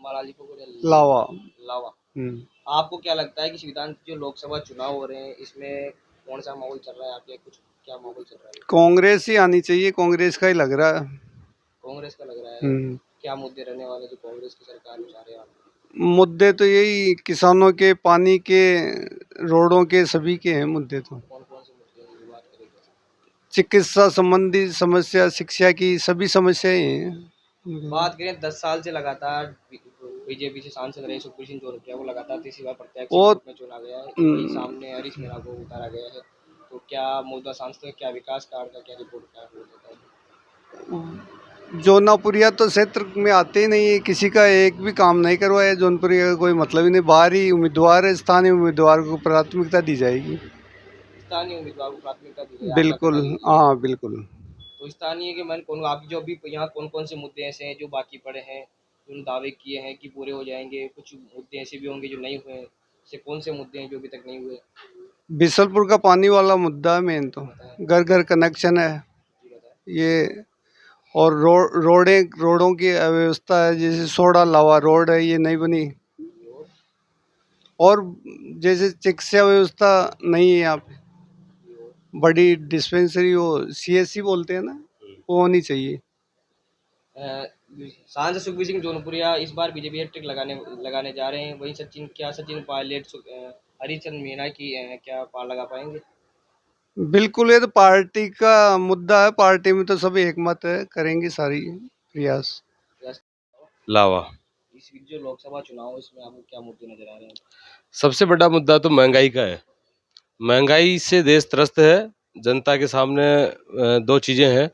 महाराजी को लावा। लावा। आपको क्या लगता है कि विधान जो लोकसभा चुनाव हो रहे हैं इसमें कौन सा माहौल चल रहा है, आपके कुछ क्या माहौल चल रहा है? कांग्रेस ही आनी चाहिए, कांग्रेस का ही लग रहा है। कांग्रेस का लग रहा है। क्या मुद्दे रहने वाले जो कांग्रेस की सरकार में चाह रहे हैं आप? मुद्दे तो यही किसानों के, पानी के, रोडों के, सभी के हैं मुद्दे तो। कौन कौन से मुद्दे हैं जो बात करेंगे? चिकित्सा संबंधी समस्या, शिक्षा की सभी समस्याएं हैं। बात करें 10 साल से लगातार बीजेपी से सांसद रहे सुखबीर सिंह जोरकिया को लगातार तीसरी बार प्रत्याशी के और रूप में चुना गया है। वहीं सामने हरीश मीणा को उतारा गया है। तो क्या मौजूदा सांसद का क्या विकास कार्य का क्या रिपोर्ट क्या होता है? जौनपुरिया तो क्षेत्र में आते ही नहीं है, किसी का एक भी काम नहीं करवाया। जौनपुरिया का कोई मतलब ही नहीं। बाहरी उम्मीदवार है, स्थानीय उम्मीदवार को प्राथमिकता दी जाएगी। स्थानीय उम्मीदवार को प्राथमिकता दी जाए, आपका बिल्कुल, कहना यही है। हाँ बिल्कुल। तो स्थानीय के मन कौन आप जो अभी यहाँ कौन कौन से मुद्दे ऐसे हैं जो बाकी पड़े हैं, जो दावे किए हैं कि पूरे हो जाएंगे, कुछ मुद्दे ऐसे भी होंगे जो नहीं हुए, ऐसे कौन से मुद्दे हैं जो अभी तक नहीं हुए? बिशलपुर का पानी वाला मुद्दा है मेन तो। बताएं घर घर कनेक्शन है जी, बताएं। ये। और रोडों की अव्यवस्था है, जैसे सोडा लावा रोड है, ये नहीं बनी। और और जैसे चिकित्सा व्यवस्था नहीं है यहाँ पे। और बड़ी डिस्पेंसरी, वो सीएससी बोलते हैं ना, वो होनी चाहिए। अ, सांसद सुखबीर सिंह जौनपुरिया इस बार बीजेपी हैट्रिक लगाने लगाने जा रहे हैं। वहीं सचिन पायलट हरीशचंद्र मीना की क्या पार लगा पाएंगे? बिल्कुल, ये तो पार्टी का मुद्दा है। पार्टी में तो सभी एकमत है, करेंगे सारी प्रयास। लावा। इस बीच जो लोकसभा चुनाव है इसमें आपको क्या मुद्दे नजर आ रहे हैं? सबसे बड़ा मुद्दा तो महंगाई का है। महंगाई से देश त्रस्त है। जनता के सामने दो चीजें हैं।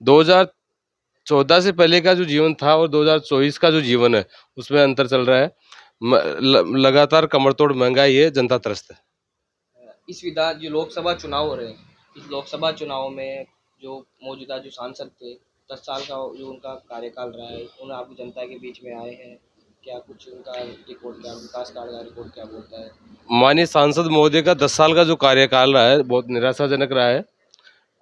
2014 से पहले का जो जीवन था और 2024 का जो जीवन है उसमें अंतर चल रहा है। लगातार कमरतोड़ महंगाई है, जनता त्रस्त है। इस विधान जो लोकसभा चुनाव हो रहे हैं, इस लोकसभा चुनाव में जो मौजूदा जो सांसद थे, 10 साल का जो उनका कार्यकाल रहा है, उन आप जनता के बीच में आए हैं, क्या कुछ उनका रिपोर्ट क्या विकास कार्य का रिपोर्ट क्या बोलता है? माननीय सांसद महोदय का 10 साल का जो कार्यकाल रहा है बहुत निराशाजनक रहा है।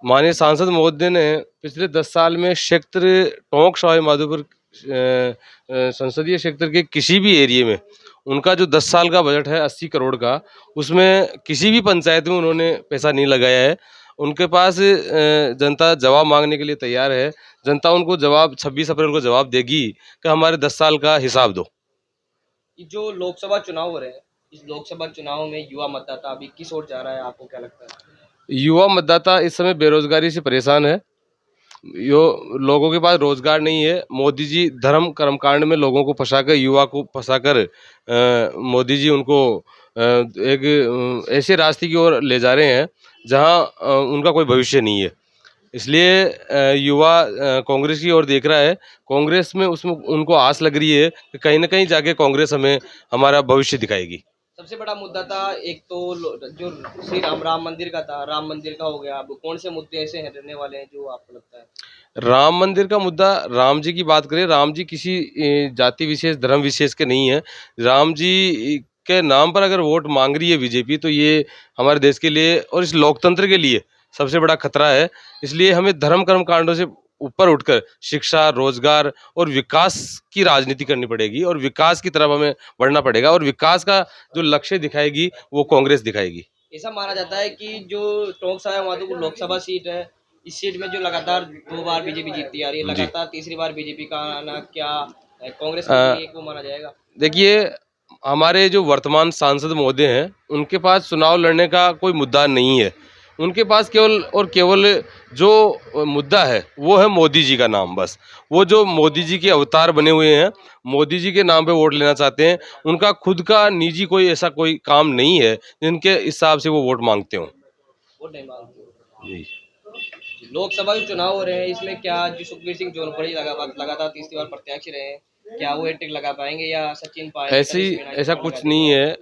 माननीय सांसद महोदय ने पिछले 10 साल में क्षेत्र टोंक सवाई माधोपुर संसदीय क्षेत्र के किसी भी एरिया में उनका जो 10 साल का बजट है 80 करोड़ का, उसमें किसी भी पंचायत में उन्होंने पैसा नहीं लगाया है। उनके पास जनता जवाब मांगने के लिए तैयार है। जनता उनको जवाब 26 अप्रैल को जवाब देगी कि हमारे 10 साल का हिसाब दो। ये जो लोकसभा चुनाव हो रहे हैं, इस लोकसभा चुनाव में युवा मतदाता अभी किस ओर जा रहा है, आपको क्या लगता है? युवा मतदाता इस समय बेरोजगारी से परेशान है। लोगों के पास रोजगार नहीं है। मोदी जी धर्म कर्मकांड में लोगों को फंसाकर, युवा को फंसाकर मोदी जी उनको एक ऐसे रास्ते की ओर ले जा रहे हैं जहां उनका कोई भविष्य नहीं है। इसलिए युवा कांग्रेस की ओर देख रहा है। कांग्रेस में उसमें उनको आस लग रही है कि कहीं ना कहीं जाके कांग्रेस हमें हमारा भविष्य दिखाएगी। सबसे बड़ा मुद्दा था एक तो जो श्री राम मंदिर का था, राम मंदिर का हो गया। अब कौन से मुद्दे ऐसे हैं रहने वाले हैं जो आपको लगता है? राम मंदिर का मुद्दा, राम जी की बात करें, राम जी किसी जाति विशेष धर्म विशेष के नहीं है। राम जी के नाम पर अगर वोट मांग रही है बीजेपी तो ये हमारे देश के लिए और इस लोकतंत्र के लिए सबसे बड़ा खतरा है। इसलिए हमें धर्म कर्म कांडों से ऊपर उठकर शिक्षा, रोजगार और विकास की राजनीति करनी पड़ेगी और विकास की तरफ हमें बढ़ना पड़ेगा और विकास का जो लक्ष्य दिखाएगी वो कांग्रेस दिखाएगी। ऐसा माना जाता है कि जो टोंक साया माधोपुर लोकसभा सीट है, इस सीट में जो लगातार 2 बार बीजेपी जीतती आ रही है, लगातार तीसरी बार बीजेपी का आना क्या कांग्रेस के लिए एक वो माना जाएगा? देखिए, हमारे जो वर्तमान सांसद महोदय हैं उनके पास चुनाव लड़ने का कोई मुद्दा नहीं है। उनके पास केवल और केवल जो मुद्दा है वो है मोदी जी का नाम। बस वो जो मोदी जी के अवतार बने हुए हैं, मोदी जी के नाम पे वोट लेना चाहते हैं। उनका खुद का निजी कोई ऐसा कोई काम नहीं है जिनके हिसाब से वो वोट मांगते हो। वोट नहीं मांगते हो जी। लोकसभा के चुनाव हो रहे हैं, इसमें क्या जो सुखबीर सिंह जौनपुरी लगातार तीसरी बार प्रत्याशी रहे हैं, क्या वो हैट्रिक लगा पाएंगे या सचिन पायलट ऐसा कुछ नहीं है।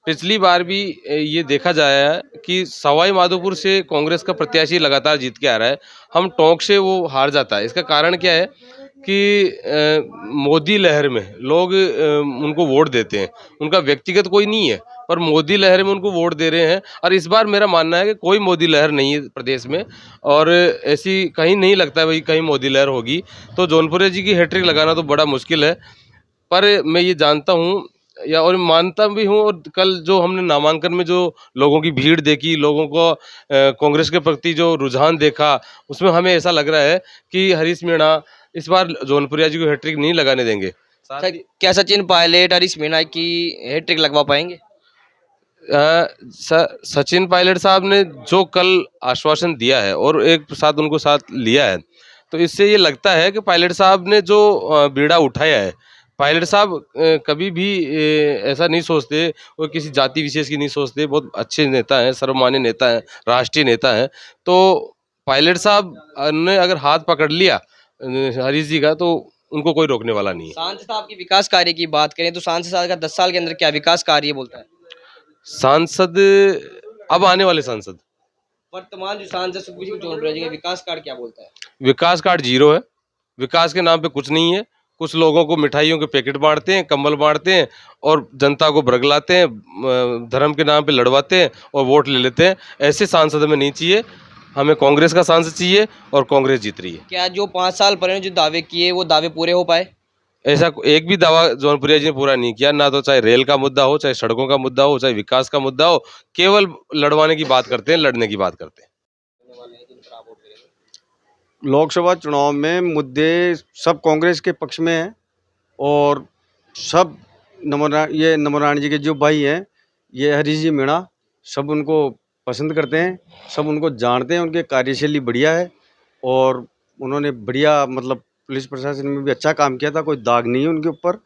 पिछली बार भी ये देखा जाया है कि सवाई माधोपुर से कांग्रेस का प्रत्याशी लगातार जीत के आ रहा है। हम टोंक से वो हार जाता है। इसका कारण क्या है कि मोदी लहर में लोग उनको वोट देते हैं। उनका व्यक्तिगत कोई नहीं है पर मोदी लहर में उनको वोट दे रहे हैं। और इस बार मेरा मानना है कि कोई मोदी लहर नहीं है प्रदेश में और ऐसी कहीं नहीं लगता है भाई कहीं मोदी लहर होगी। तो जौनपुरे जी की हैट्रिक लगाना तो बड़ा मुश्किल है। पर मैं ये जानता हूँ या और मानता भी हूँ, और कल जो हमने नामांकन में जो लोगों की भीड़ देखी, लोगों को कांग्रेस के प्रति जो रुझान देखा, उसमें हमें ऐसा लग रहा है कि हरीश मीणा इस बार जौनपुरिया जी को हैट्रिक नहीं लगाने देंगे। साथ ही क्या सचिन पायलट हरीश मीणा की हैट्रिक लगवा पाएंगे? सचिन पायलट साहब ने जो कल आश्वासन दिया है और एक साथ उनको साथ लिया है, तो इससे ये लगता है कि पायलट साहब ने जो बीड़ा उठाया है, पायलट साहब कभी भी ऐसा नहीं सोचते, वो किसी जाति विशेष की नहीं सोचते, बहुत अच्छे नेता हैं, सर्वमान्य नेता हैं, राष्ट्रीय नेता हैं। तो पायलट साहब ने अगर हाथ पकड़ लिया हरीश जी का, तो उनको कोई रोकने वाला नहीं है। सांसद साहब की विकास कार्य की बात करें तो सांसद साहब का 10 साल के अंदर क्या विकास कार्य बोलता है? सांसद, अब आने वाले सांसद, वर्तमान जो सांसद सुखबीर सिंह जौनपुरिया जी का विकास कार्य क्या बोलता है? विकास कार्ड जीरो है, विकास के नाम पे कुछ नहीं है। कुछ लोगों को मिठाइयों के पैकेट बांटते हैं, कंबल बांटते हैं और जनता को भड़कलाते हैं, धर्म के नाम पे लड़वाते हैं और वोट ले लेते हैं। ऐसे सांसद हमें नहीं चाहिए, हमें कांग्रेस का सांसद चाहिए और कांग्रेस जीत रही है। क्या जो 5 साल पहले जो दावे किए वो दावे पूरे हो पाए? ऐसा एक भी दावा जौनपुरिया जी ने पूरा नहीं किया, ना तो चाहे रेल का मुद्दा हो, चाहे सड़कों का मुद्दा हो, चाहे विकास का मुद्दा हो, केवल लड़वाने की बात करते हैं, लड़ने की बात करते हैं। लोकसभा चुनाव में मुद्दे सब कांग्रेस के पक्ष में हैं और सब ये नमोनारायण जी के जो भाई हैं, ये हरीश जी मीणा, सब उनको पसंद करते हैं, सब उनको जानते हैं, उनके कार्यशैली बढ़िया है और उन्होंने बढ़िया मतलब पुलिस प्रशासन में भी अच्छा काम किया था, कोई दाग नहीं है उनके ऊपर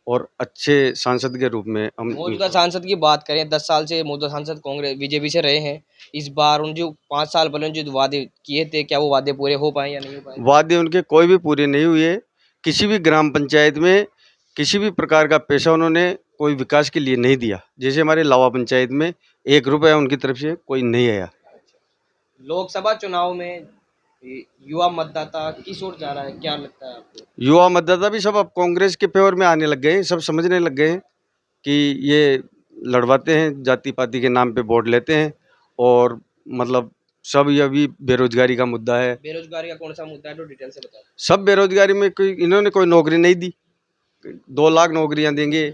और अच्छे सांसद के रूप में हम मौजूदा सांसद की बात करें, 10 साल से मौजूदा सांसद कांग्रेस बीजेपी से रहे हैं। इस बार उन जो 5 साल पहले जो वादे किए थे, क्या वो वादे पूरे हो पाए या नहीं हो पाए? वादे उनके कोई भी पूरे नहीं हुए। किसी भी ग्राम पंचायत में किसी भी प्रकार का पैसा उन्होंने कोई विकास के लिए नहीं दिया। जैसे हमारे लावा पंचायत में 1 रुपया उनकी तरफ से कोई नहीं आया। लोकसभा चुनाव में युवा मतदाता किस ओर जा रहा है, क्या लगता है आपको? युवा मतदाता भी सब अब कांग्रेस के फेवर में आने लग गए हैं, सब समझने लग गए हैं कि ये लड़वाते हैं, जाति पाति के नाम पे वोट लेते हैं और मतलब सब ये अभी बेरोजगारी का मुद्दा है। बेरोजगारी का कौन सा मुद्दा है, तो डिटेल से बताओ। सब बेरोजगारी में कोई इन्होंने कोई नौकरी नहीं दी। 2 लाख नौकरियां देंगे,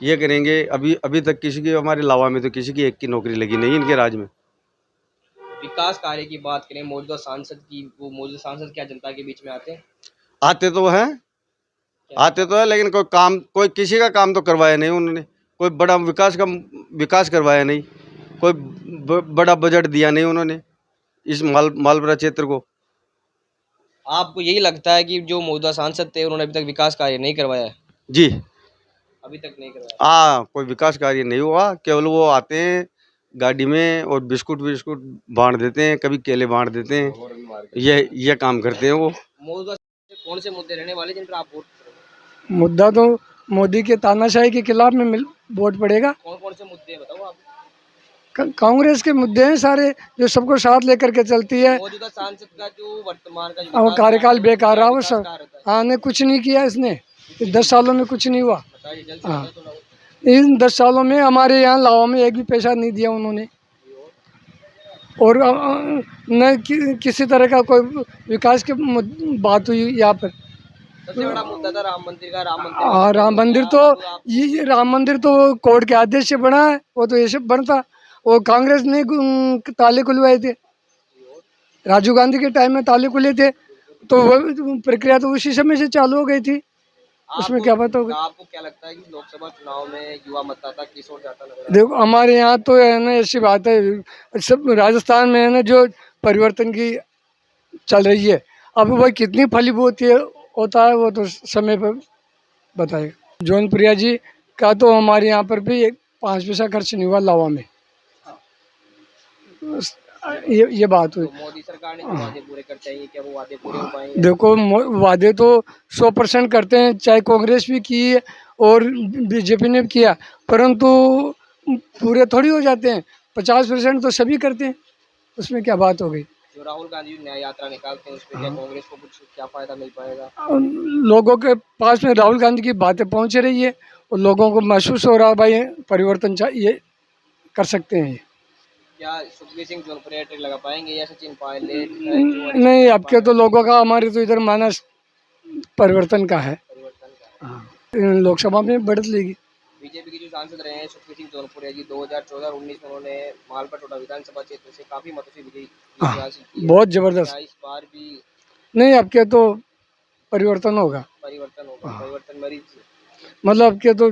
ये करेंगे। अभी अभी तक किसी की, हमारे लावा में तो किसी की एक की नौकरी लगी नहीं इनके राज में। विकास कार्य की बात करें मौजूदा सांसद की, वो मौजूदा सांसद क्या जनता के बीच में आते हैं? आते तो है लेकिन कोई किसी का काम तो करवाया नहीं उन्होंने। कोई बड़ा विकास करवाया नहीं, कोई बड़ा बजट दिया नहीं उन्होंने इस मालपुरा क्षेत्र को। आपको यही लगता है कि जो मौजूदा सांसद थे उन्होंने अभी तक विकास कार्य नहीं करवाया है? जी अभी तक नहीं करवाया। हाँ, कोई विकास कार्य नहीं हुआ। केवल वो आते हैं गाड़ी में और बिस्कुट बांट देते हैं, कभी केले बांट देते हैं, ये काम करते हैं वो। मौजूदा कौन से मुद्दे रहने वाले जिन पर आप वोट करोगे? मुद्दा तो मोदी के तानाशाही के खिलाफ में वोट पड़ेगा। कौन कौन से मुद्दे हैं बताओ आप? कांग्रेस के मुद्दे हैं सारे, जो सबको साथ लेकर के चलती है। मौजूदा सांसद का जो वर्तमान का और कार्यकाल बेकार रहा वो विकास सब। कार्य होता है। हाँ, ने कुछ नहीं किया इसने, इस 10 सालों में कुछ नहीं हुआ। बताइए जल्द से हाँ। जल्द थोड़ा। इन 10 सालों में हमारे यहाँ लावा में एक भी पैसा नहीं दिया उन्होंने और न किसी तरह का कोई विकास की बात हुई यहाँ पर। सबसे बड़ा मुद्दा था राम मंदिर का। राम मंदिर हाँ, राम मंदिर तो ये राम मंदिर तो कोर्ट के आदेश से बना है, वो तो ऐसे बनता। वो कांग्रेस ने ताले खुलवाए थे, राजीव गांधी के टाइम में ताले खुले थे, तो वो प्रक्रिया तो उसी समय से चालू हो गई थी। उसमें क्या बात होगी? आपको क्या लगता है कि लोकसभा चुनाव में युवा मतदाता किस ओर जाता लग रहा है? देखो हमारे यहाँ तो है ना, ऐसी बात है, सब राजस्थान में है ना जो परिवर्तन की चल रही है। अब वह कितनी फलीभूत होता है वो तो समय पर बताएगा। जौनपुरिया जी का तो हमारे यहाँ पर भी 5 पैसा खर्च नहीं हुआ लावा में। ये बात हुई। तो मोदी सरकार ने जो वादे पूरे करते हैं, क्या वो वादे पूरे हो पाएंगे? देखो वादे तो 100% करते हैं, चाहे कांग्रेस भी की है और बीजेपी ने भी किया, परंतु पूरे थोड़ी हो जाते हैं। 50% तो सभी करते हैं, उसमें क्या बात हो गई? जो राहुल गांधी न्याय यात्रा निकालते हैं उस पर क्या कांग्रेस को कुछ क्या फायदा मिल पाएगा? लोगों के पास में राहुल गांधी की बातें पहुंच रही है और लोगों को महसूस हो रहा भाई परिवर्तन चाहिए, कर सकते हैं। क्या सुखबीर सिंह जौनपुरिया हैट्रिक लगा पाएंगे या सचिन पायलट? नहीं, अब के तो लोगों का, हमारे तो इधर मानस परिवर्तन का है। परिवर्तन का हाँ। लोकसभा में बढ़त लेगी। बीजेपी के जो सांसद रहे हैं सुखबीर सिंह जौनपुरिया जी 2014 और 19 में उन्होंने मालपटोला विधानसभा क्षेत्र से काफी मतों से विजयी जीत हाँ, हासिल की है। बहुत क्या जबरदस्त। इस बार भी नहीं, अब क्या तो परिवर्तन होगा। परिवर्तन होगा? हाँ, परिवर्तन मरीज मतलब अब क्या तो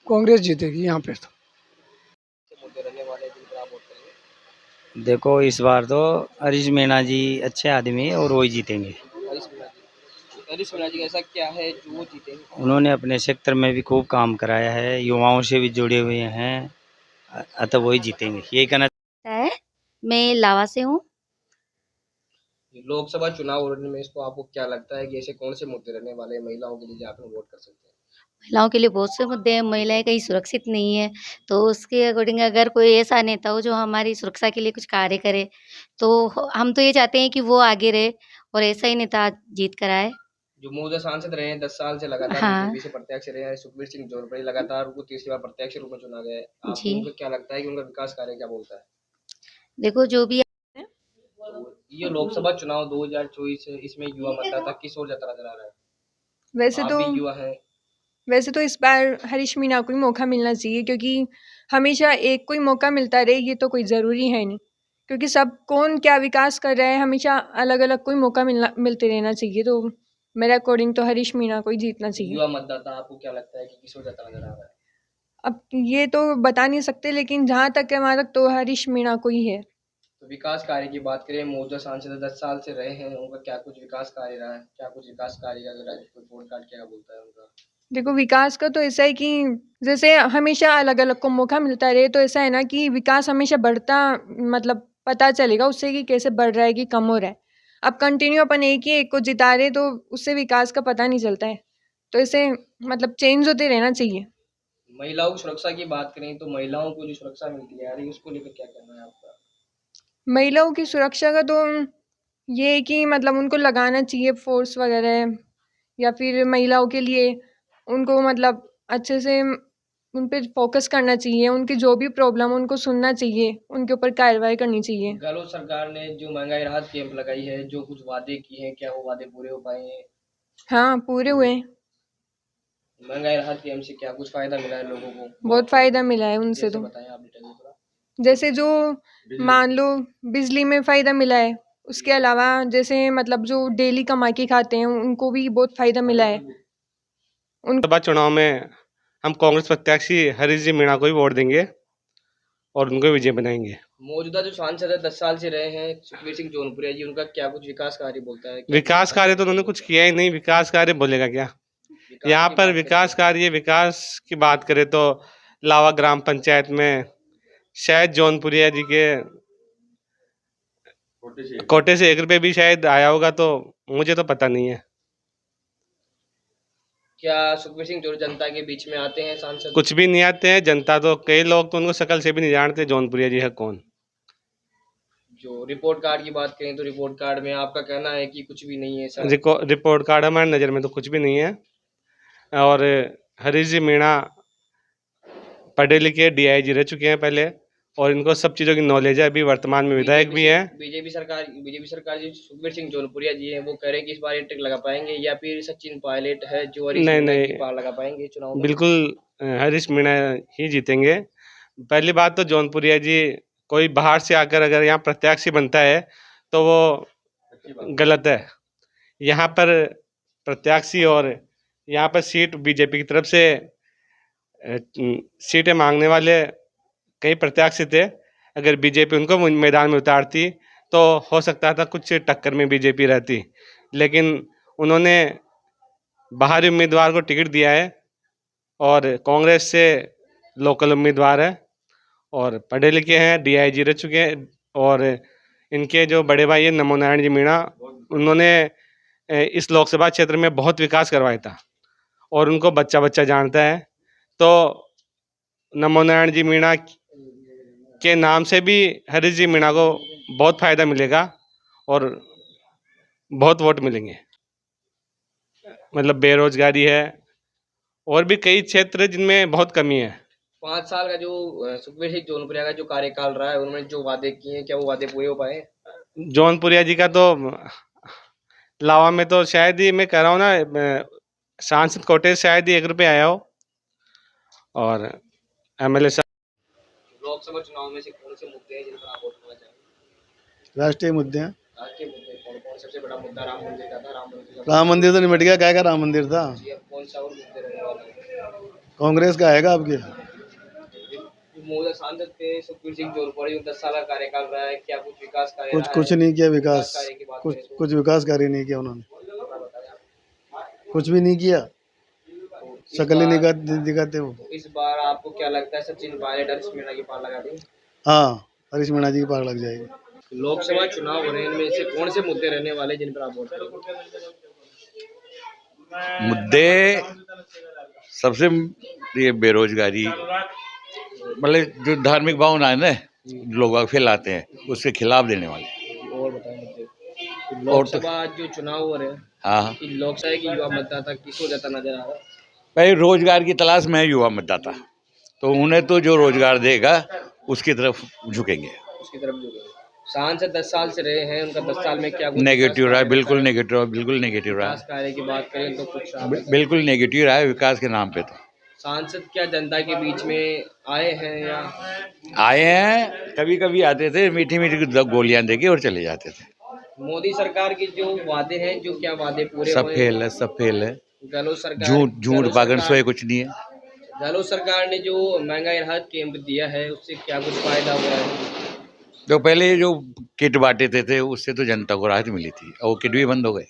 कांग्रेस जीतेगी यहाँ पे तो। से मुद्दे रहने वाले हैं जिन पर आप वोट करेंगे? देखो इस बार तो हरीश मीणा जी अच्छे आदमी है और वही जीतेंगे। हरीश मीणा जी, हरीश मीणा जी का ऐसा क्या है जो वो जीतेंगे? उन्होंने अपने क्षेत्र में भी खूब काम कराया है, युवाओं से भी जुड़े हुए हैं, अतः वही जीतेंगे, यही कहना। है। मैं लावा से हूँ। लोकसभा चुनाव होने में इसको आपको क्या लगता है कि ऐसे कौन से मुद्दे रहने वाले हैं महिलाओं के लिए जहाँ पे वोट कर सकते हैं? महिलाओं के लिए बहुत से मुद्दे हैं, महिलाएं कहीं सुरक्षित नहीं है, तो उसके अकॉर्डिंग अगर कोई ऐसा नेता हो जो हमारी सुरक्षा के लिए कुछ कार्य करे, तो हम तो ये चाहते हैं कि वो आगे रहे और ऐसा ही नेता जीत कर आए। जो मौजूदा सांसद रहे हैं 10 साल से लगातार हाँ बीजेपी से प्रत्यक्ष रहे हैं सुखबीर सिंह जौनपुरी लगातार उनको तीसरी बार प्रत्यक्ष रूप में चुना गया है। आपको जी, उनको क्या लगता है कि उनका विकास कार्य क्या बोलता है? देखो जो भी तो ये लोकसभा चुनाव 2024 है, इसमें युवा मतदाता किस ओर ज्यादा नजर आ रहा है? वैसे आप तो भी युवा हैं। वैसे तो इस बार हरीश मीणा को ही मौका मिलना चाहिए, क्योंकि हमेशा एक को ही मौका मिलता रहे ये तो कोई ज़रूरी है नहीं, क्योंकि सब कौन क्या विकास कर रहा है, हमेशा अलग अलग कोई मौका मिलते रहना चाहिए। तो मेरे अकॉर्डिंग तो हरीश मीणा को ही जीतना चाहिए। युवा मतदाता आपको क्या लगता है कि किस ओर ज्यादा नजर आ रहा है? अब ये तो बता नहीं सकते, लेकिन जहाँ तक है वहाँ तक तो हरीश मीणा को ही है। तो विकास कार्य की बात करें, मौजूदा सांसद 10 साल से रहे हैं, उनका क्या कुछ विकास कार्य रहा है? क्या कुछ विकास कार्य का अगर कोई रिपोर्ट कार्ड क्या बोलता है उनका? देखो विकास का तो ऐसा है कि जैसे हमेशा अलग अलग को मौका मिलता रहे, तो ऐसा है ना कि विकास हमेशा बढ़ता, मतलब पता चलेगा उससे कि कैसे बढ़ रहा है कि कम हो रहा है। अब कंटिन्यू अपन एक ही एक को जिता रहे तो उससे विकास का पता नहीं चलता है, तो ऐसे मतलब चेंज होते रहना चाहिए। महिलाओं की सुरक्षा की बात करें तो महिलाओं को जो सुरक्षा मिलती है यार उसको लेकर क्या कहना है आपका? महिलाओं की सुरक्षा का तो ये है कि मतलब उनको लगाना चाहिए फोर्स वगैरह, या फिर महिलाओं के लिए उनको मतलब अच्छे से उन पे फोकस करना चाहिए, उनकी जो भी प्रॉब्लम उनको सुनना चाहिए, उनके ऊपर कार्रवाई करनी चाहिए। गहलोत सरकार ने जो महंगाई राहत कैंप लगाई है, जो कुछ वादे किए हैं, क्या वो वादे पूरे हो पाए हैं? हाँ, पूरे हुए हैं। महंगाई राहत कैंप से क्या कुछ फायदा मिला है लोगों को? बहुत फ़ायदा मिला है उनसे जैसे तो। बताएं आप डिटेल में थोड़ा। जैसे जो मान लो बिजली में फ़ायदा मिला है, उसके अलावा जैसे मतलब जो डेली कमा के खाते हैं उनको भी बहुत फ़ायदा मिला है। उन लोकसभा चुनाव में हम कांग्रेस प्रत्याशी हरीश जी मीणा को ही वोट देंगे और उनको ही विजय बनाएंगे। मौजूदा जो सांसद है 10 साल से रहे हैं सुखबीर सिंह जौनपुरिया जी, उनका क्या कुछ विकास कार्य बोलता है? क्या कुछ विकास कार्य तो उन्होंने कुछ किया ही नहीं, विकास कार्य बोलेगा क्या? विकास यहाँ की पर बात विकास करें कार्य, विकास की बात करें तो लावा ग्राम पंचायत में शायद जौनपुरिया जी के कोटे से 1 रुपये भी शायद आया होगा, तो मुझे तो पता नहीं है। क्या सुखबीर सिंह जो जनता के बीच में आते हैं सांसद? कुछ भी नहीं आते हैं, जनता तो कई लोग तो उनको शकल से भी नहीं जानते जौनपुरिया जी है कौन। जो रिपोर्ट कार्ड की बात करें तो रिपोर्ट कार्ड में आपका कहना है कि कुछ भी नहीं है सर? रिपोर्ट कार्ड हमारी नज़र में तो कुछ भी नहीं है। और हरीश जी मीणा पढ़े लिखे डीआईजी रह चुके हैं पहले, और इनको सब चीज़ों की नॉलेज है, अभी वर्तमान में विधायक भी हैं। बीजेपी सरकार जो सुखबीर सिंह जौनपुरिया जी हैं वो कह रहे हैं कि इस बार हैट्रिक लगा पाएंगे, या फिर सचिन पायलट है जो हरीश नहीं मीणा की नहीं, पार लगा पाएंगे चुनाव में? बिल्कुल हरीश मीणा ही जीतेंगे। पहली बात तो जौनपुरिया जी कोई बाहर से आकर अगर यहाँ प्रत्याशी बनता है तो वो गलत है। यहाँ पर प्रत्याशी और यहाँ पर सीट बीजेपी की तरफ से सीटें मांगने वाले कई प्रत्याशी थे। अगर बीजेपी उनको मैदान में उतारती तो हो सकता था कुछ टक्कर में बीजेपी रहती, लेकिन उन्होंने बाहरी उम्मीदवार को टिकट दिया है और कांग्रेस से लोकल उम्मीदवार है और पढ़े लिखे हैं, डीआईजी रह चुके हैं। और इनके जो बड़े भाई हैं नमो नारायण जी मीणा, उन्होंने इस लोकसभा क्षेत्र में बहुत विकास करवाया था और उनको बच्चा बच्चा जानता है। तो नमो नारायण जी मीणा के नाम से भी हरीश जी मीणा को बहुत फायदा मिलेगा और बहुत वोट मिलेंगे। मतलब बेरोजगारी है और भी कई क्षेत्र जिनमें बहुत कमी है। 5 साल का जो सुखबीर सिंह जौनपुरिया का जो कार्यकाल रहा है उन्होंने जो वादे किए हैं क्या वो वादे पूरे हो पाए? जौनपुरिया जी का तो लावा में तो शायद ही, मैं कह रहा हूँ ना, सांसद कोटे से शायद ही 1 रुपये आया हो, और एमएलए लोकसभा चुनाव में से कौन से मुद्दे हैं जिन पर आप वोट करना चाहेंगे? राष्ट्रीय मुद्दे हैं। राष्ट्रीय मुद्दे कौन कौन? सबसे बड़ा मुद्दा राम मंदिर का था। राम मंदिर तो निपट गया, क्या का राम मंदिर था। जी, अब कौन सा और मुद्दे रहने वाले हैं? कांग्रेस का आएगा आपके। मौजूदा सांसद थे सुखबीर सिंह जोरपड़ी, 10 साल का कार्यकाल रहा है, क्या कुछ विकास कार्य कुछ रहा कुछ है? नहीं किया विकास, कार्य की बात कुछ करें तो कुछ विकास कार्य नहीं किया उन्होंने, थोड़ा बताएं आप। कुछ भी नहीं किया, तो इस शकल ही बार- दिखाते वो। तो इस बार आपको क्या लगता है सचिन पायलट हरीश मीणा की पार लगा देंगे? हाँ, हरीश मीणा जी की पार लग जाएगी। लोकसभा चुनाव हो रहे हैं, इनमें से कौन से मुद्दे रहने वाले जिन पर आप वोट करेंगे? मुद्दे सबसे ये बेरोजगारी, मतलब जो धार्मिक भावना है ना लोग फैलाते हैं, उसके खिलाफ देने वाले। और बताएं मुद्दे। तो लोकसभा जो चुनाव हो रहे हैं, हाँ, कि लोकसभा की युवा मतदाता किसको ज्यादा नजर आ रहा है? भाई रोजगार की तलाश में है युवा मतदाता, तो उन्हें तो जो रोजगार देगा उसकी तरफ झुकेंगे। उसकी तरफ जो है। सांसद 10 साल से रहे हैं, उनका 10 साल में क्या कुछ नेगेटिव विकास रहा है, कार्य बिल्कुल बताएं? नेगेटिव रहा, बिल्कुल नेगेटिव रहा, विकास कार्य की बात करें तो कुछ आप बताएं। बिल्कुल नेगेटिव रहा है विकास के नाम पे। तो सांसद क्या जनता के बीच में आए हैं या आए हैं, कभी कभी आते थे, मीठी मीठी गोलियां देके और चले जाते थे। मोदी सरकार के जो वादे हैं, जो क्या वादे पूरे सब हुए? फेल है, सब फेल है, गहलोत सरकार झूठ पागन सोए कुछ नहीं है। गहलोत सरकार ने जो महंगाई राहत केंद्र दिया है, उससे क्या कुछ फायदा हुआ है? तो पहले ये जो किट बांटे थे उससे तो जनता को राहत मिली थी, और वो किट भी बंद हो गए।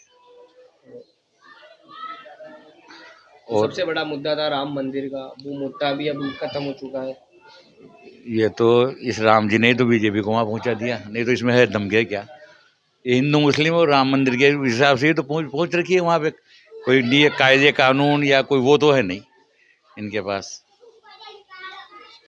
और सबसे बड़ा मुद्दा था राम मंदिर का, वो मुद्दा भी अब खत्म हो चुका है। ये तो इस राम जी ने ही तो बीजेपी को वहाँ पहुँचा दिया, नहीं तो इसमें है दमगे क्या। ये हिंदू मुस्लिम और राम मंदिर के हिसाब से ही तो पहुँच रखी है वहाँ पे, कोई नहीं कायदे कानून या कोई वो तो है नहीं इनके पास।